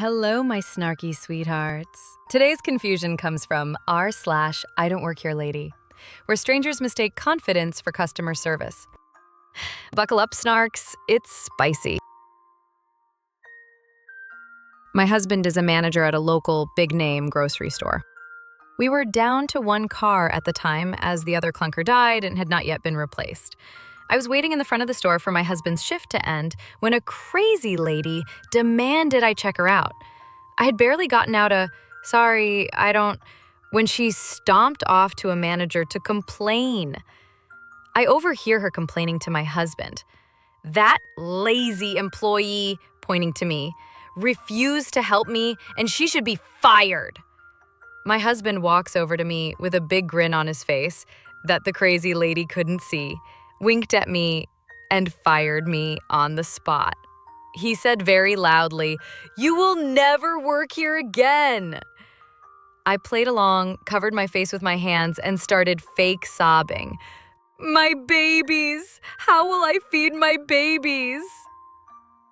Hello, my snarky sweethearts. Today's confusion comes from r/IDontWorkHereLady, where strangers mistake confidence for customer service. Buckle up, snarks. It's spicy. My husband is a manager at a local big-name grocery store. We were down to one car at the time as the other clunker died and had not yet been replaced. I was waiting in the front of the store for my husband's shift to end when a crazy lady demanded I check her out. I had barely gotten out a, "Sorry, I don't," when she stomped off to a manager to complain. I overhear her complaining to my husband. "That lazy employee," pointing to me, "refused to help me and she should be fired." My husband walks over to me with a big grin on his face that the crazy lady couldn't see, winked at me, and fired me on the spot. He said very loudly, "You will never work here again." I played along, covered my face with my hands, and started fake sobbing. "My babies! How will I feed my babies?"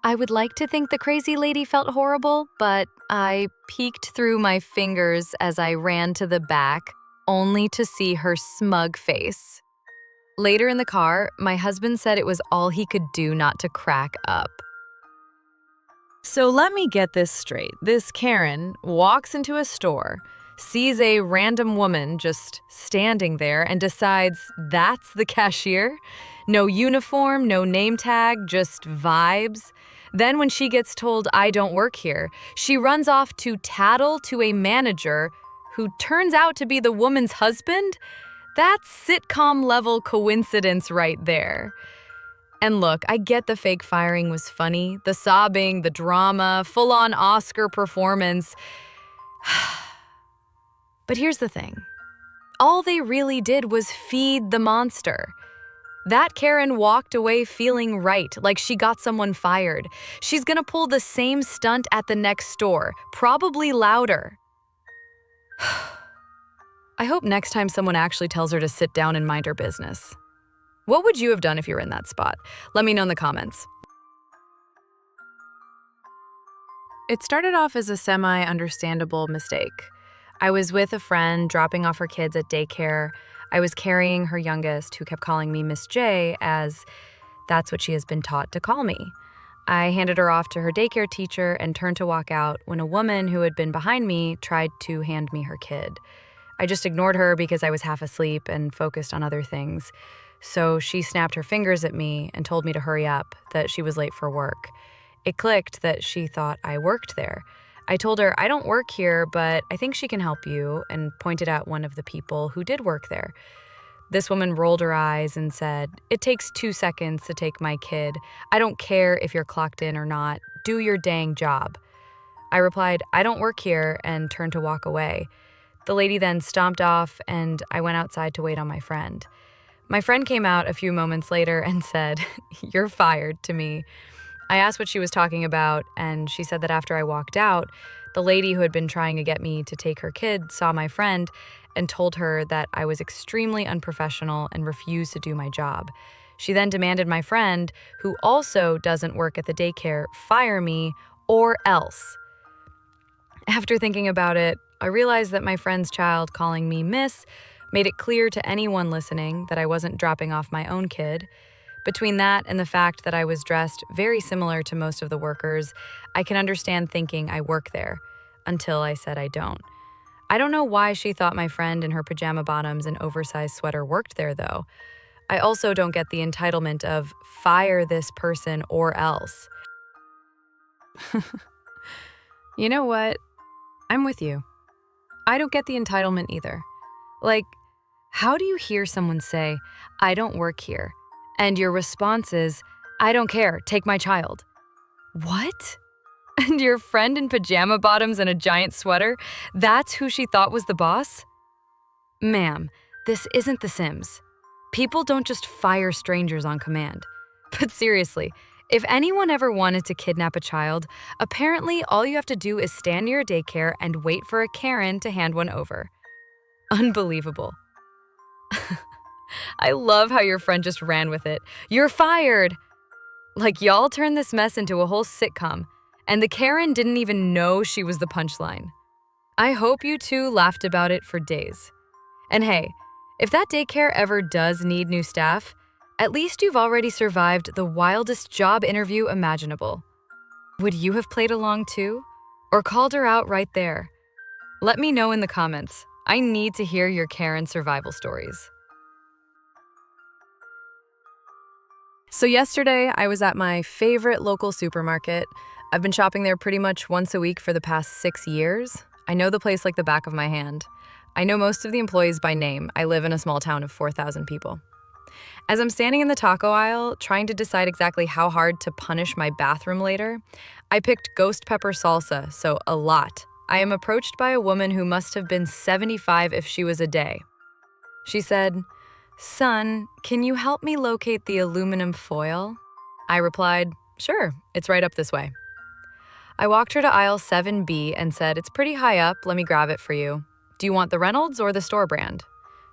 I would like to think the crazy lady felt horrible, but I peeked through my fingers as I ran to the back, only to see her smug face. Later in the car, my husband said it was all he could do not to crack up. So let me get this straight. This Karen walks into a store, sees a random woman just standing there, and decides that's the cashier? No uniform, no name tag, just vibes. Then when she gets told I don't work here, she runs off to tattle to a manager who turns out to be the woman's husband? That's sitcom-level coincidence right there. And look, I get the fake firing was funny, the sobbing, the drama, full-on Oscar performance. But here's the thing. All they really did was feed the monster. That Karen walked away feeling right, like she got someone fired. She's gonna pull the same stunt at the next store, probably louder. I hope next time someone actually tells her to sit down and mind her business. What would you have done if you were in that spot? Let me know in the comments. It started off as a semi-understandable mistake. I was with a friend dropping off her kids at daycare. I was carrying her youngest, who kept calling me Miss J, as that's what she has been taught to call me. I handed her off to her daycare teacher and turned to walk out when a woman who had been behind me tried to hand me her kid. I just ignored her because I was half asleep and focused on other things. So she snapped her fingers at me and told me to hurry up, that she was late for work. It clicked that she thought I worked there. I told her, "I don't work here, but I think she can help you," and pointed out one of the people who did work there. This woman rolled her eyes and said, "It takes 2 seconds to take my kid. I don't care if you're clocked in or not. Do your dang job." I replied, "I don't work here," and turned to walk away. The lady then stomped off, and I went outside to wait on my friend. My friend came out a few moments later and said, "You're fired," to me. I asked what she was talking about, and she said that after I walked out, the lady who had been trying to get me to take her kid saw my friend and told her that I was extremely unprofessional and refused to do my job. She then demanded my friend, who also doesn't work at the daycare, fire me or else. After thinking about it, I realized that my friend's child calling me Miss made it clear to anyone listening that I wasn't dropping off my own kid. Between that and the fact that I was dressed very similar to most of the workers, I can understand thinking I work there, until I said I don't. I don't know why she thought my friend in her pajama bottoms and oversized sweater worked there, though. I also don't get the entitlement of fire this person or else. You know what? I'm with you. I don't get the entitlement either. Like, how do you hear someone say, "I don't work here," and your response is, "I don't care, take my child"? What? And your friend in pajama bottoms and a giant sweater, that's who she thought was the boss? Ma'am, this isn't The Sims. People don't just fire strangers on command. But seriously, if anyone ever wanted to kidnap a child, apparently all you have to do is stand near a daycare and wait for a Karen to hand one over. Unbelievable. I love how your friend just ran with it. "You're fired!" Like y'all turned this mess into a whole sitcom. And the Karen didn't even know she was the punchline. I hope you two laughed about it for days. And hey, if that daycare ever does need new staff, at least you've already survived the wildest job interview imaginable. Would you have played along too? Or called her out right there? Let me know in the comments. I need to hear your Karen survival stories. So yesterday, I was at my favorite local supermarket. I've been shopping there pretty much once a week for the past 6 years. I know the place like the back of my hand. I know most of the employees by name. I live in a small town of 4,000 people. As I'm standing in the taco aisle, trying to decide exactly how hard to punish my bathroom later, I picked ghost pepper salsa, so a lot. I am approached by a woman who must have been 75 if she was a day. She said, "Son, can you help me locate the aluminum foil?" I replied, "Sure, it's right up this way." I walked her to aisle 7B and said, "It's pretty high up, let me grab it for you. Do you want the Reynolds or the store brand?"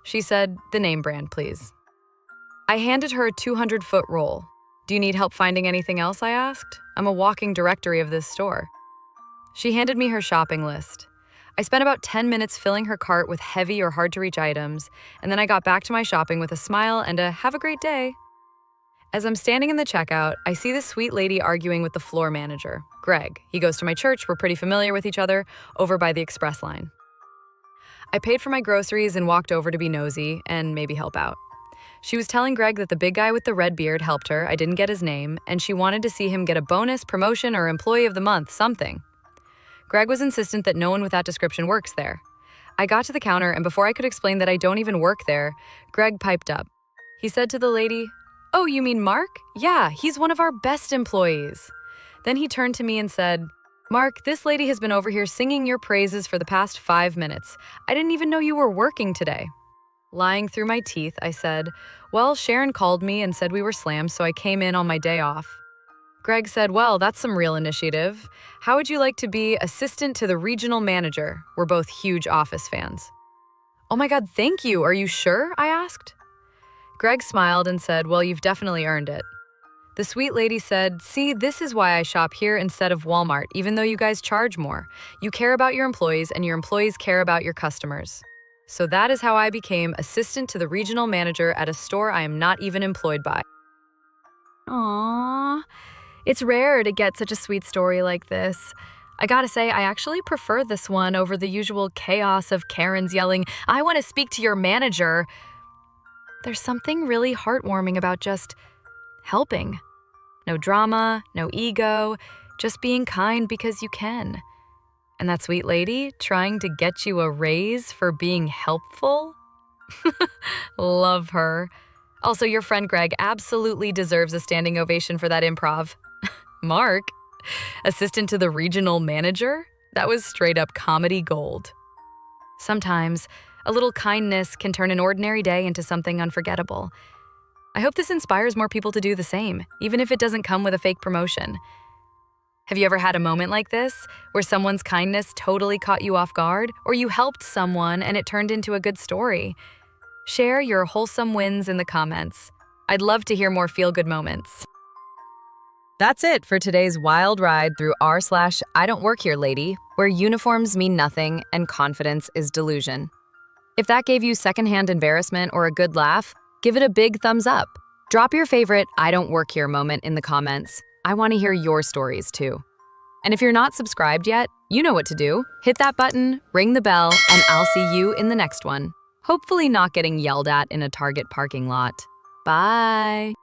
She said, "The name brand, please." I handed her a 200-foot roll. "Do you need help finding anything else?" I asked. "I'm a walking directory of this store." She handed me her shopping list. I spent about 10 minutes filling her cart with heavy or hard-to-reach items, and then I got back to my shopping with a smile and a "have a great day." As I'm standing in the checkout, I see this sweet lady arguing with the floor manager, Greg. He goes to my church, we're pretty familiar with each other, over by the express line. I paid for my groceries and walked over to be nosy and maybe help out. She was telling Greg that the big guy with the red beard helped her, I didn't get his name, and she wanted to see him get a bonus, promotion, or employee of the month, something. Greg was insistent that no one with that description works there. I got to the counter, and before I could explain that I don't even work there, Greg piped up. He said to the lady, "Oh, you mean Mark? Yeah, he's one of our best employees." Then he turned to me and said, "Mark, this lady has been over here singing your praises for the past 5 minutes. I didn't even know you were working today." Lying through my teeth, I said, "Well, Sharon called me and said we were slammed, so I came in on my day off." Greg said, "Well, that's some real initiative. How would you like to be assistant to the regional manager?" We're both huge Office fans. "Oh my God, thank you. Are you sure?" I asked. Greg smiled and said, "Well, you've definitely earned it." The sweet lady said, "See, this is why I shop here instead of Walmart, even though you guys charge more. You care about your employees, and your employees care about your customers." So that is how I became assistant to the regional manager at a store I am not even employed by. Aww. It's rare to get such a sweet story like this. I gotta say, I actually prefer this one over the usual chaos of Karens yelling, "I want to speak to your manager." There's something really heartwarming about just helping. No drama, no ego, just being kind because you can. And that sweet lady trying to get you a raise for being helpful? Love her. Also, your friend Greg absolutely deserves a standing ovation for that improv. Mark, assistant to the regional manager? That was straight up comedy gold. Sometimes, a little kindness can turn an ordinary day into something unforgettable. I hope this inspires more people to do the same, even if it doesn't come with a fake promotion. Have you ever had a moment like this, where someone's kindness totally caught you off guard, or you helped someone and it turned into a good story? Share your wholesome wins in the comments. I'd love to hear more feel-good moments. That's it for today's wild ride through r/IDontWorkHereLady, where uniforms mean nothing and confidence is delusion. If that gave you secondhand embarrassment or a good laugh, give it a big thumbs up. Drop your favorite I don't work here moment in the comments. I want to hear your stories too. And if you're not subscribed yet, you know what to do. Hit that button, ring the bell, and I'll see you in the next one. Hopefully not getting yelled at in a Target parking lot. Bye.